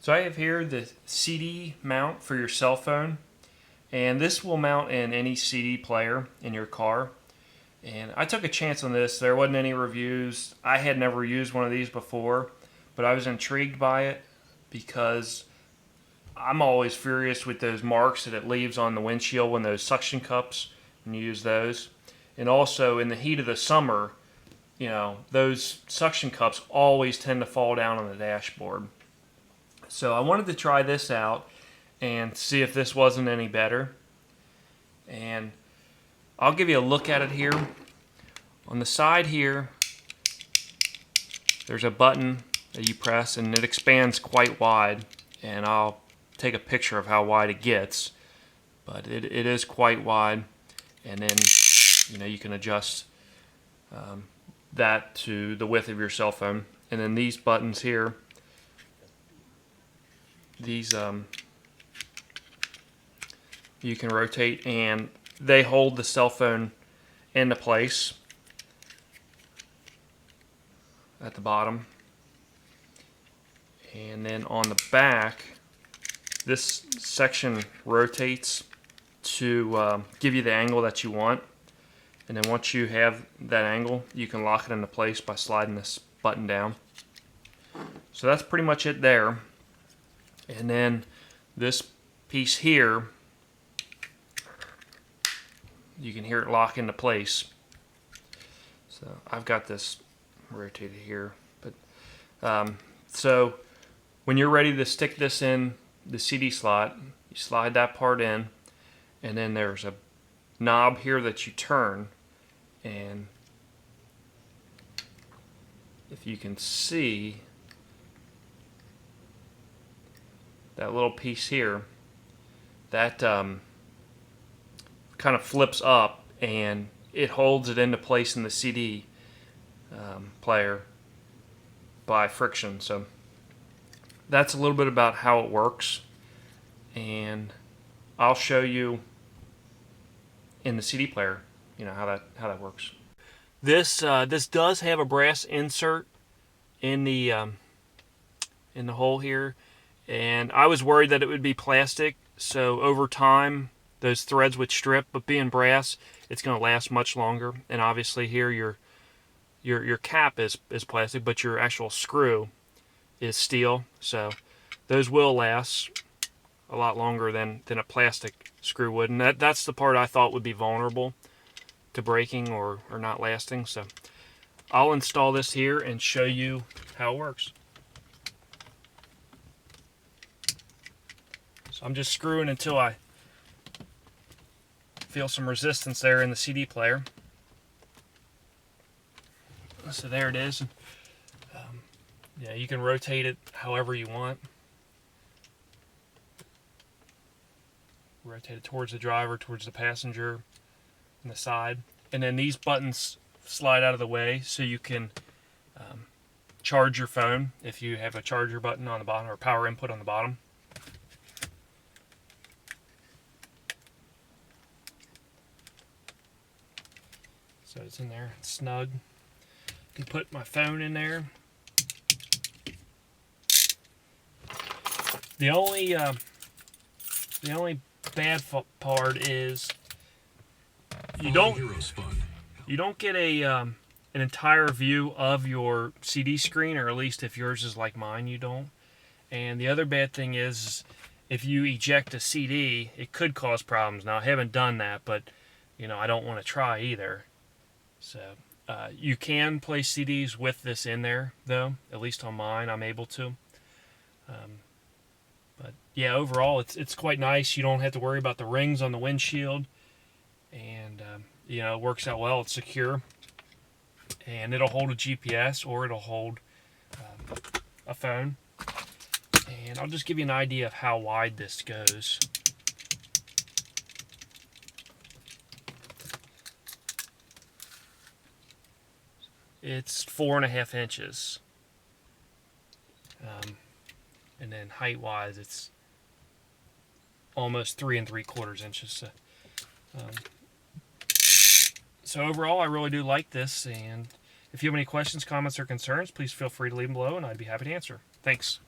So I have here the CD mount for your cell phone, and this will mount in any CD player in your car. And I took a chance on this. There wasn't any reviews. I had never used one of these before, but I was intrigued by it because I'm always furious with those marks that it leaves on the windshield when those suction cups, when you use those. And also in the heat of the summer, you know, those suction cups always tend to fall down on the dashboard. So I wanted to try this out and see if this wasn't any better. And I'll give you a look at it here. On the side here, there's a button that you press and it expands quite wide. And I'll take a picture of how wide it gets. But it is quite wide. And then, you know, you can adjust that to the width of your cell phone. And then these buttons here, these you can rotate and they hold the cell phone into place at the bottom. And then on the back, this section rotates to give you the angle that you want. And then once you have that angle, you can lock it into place by sliding this button down. So that's pretty much it there. And then this piece here, you can hear it lock into place. So I've got this rotated here. But so when you're ready to stick this in the CD slot, you slide that part in, and then there's a knob here that you turn, and if you can see that little piece here, that kind of flips up and it holds it into place in the CD player by friction. So that's a little bit about how it works, and I'll show you in the CD player, you know, how that works. This does have a brass insert in the hole here, and I was worried that it would be plastic, so over time those threads would strip, but being brass, it's going to last much longer. And obviously here your cap is plastic, but your actual screw is steel, so those will last a lot longer than a plastic screw would. And that's the part I thought would be vulnerable to breaking or not lasting. So I'll install this here and show you how it works. So I'm just screwing until I feel some resistance there in the CD player. So there it is. Yeah, you can rotate it however you want. Rotate it towards the driver, towards the passenger, and the side. And then these buttons slide out of the way so you can charge your phone if you have a charger button on the bottom or power input on the bottom. So it's in there, it's snug. I can put my phone in there. The only bad part is you don't get an entire view of your CD screen, or at least if yours is like mine, you don't. And the other bad thing is if you eject a CD, it could cause problems. Now I haven't done that, but you know, I don't want to try either. So you can play CDs with this in there, though. At least on mine, I'm able to. But yeah, overall, it's quite nice. You don't have to worry about the rings on the windshield, and you know, it works out well. It's secure, and it'll hold a GPS or it'll hold a phone. And I'll just give you an idea of how wide this goes. It's 4.5 inches. And then height-wise, it's almost 3 3/4 inches. So overall, I really do like this. And if you have any questions, comments, or concerns, please feel free to leave them below, and I'd be happy to answer. Thanks.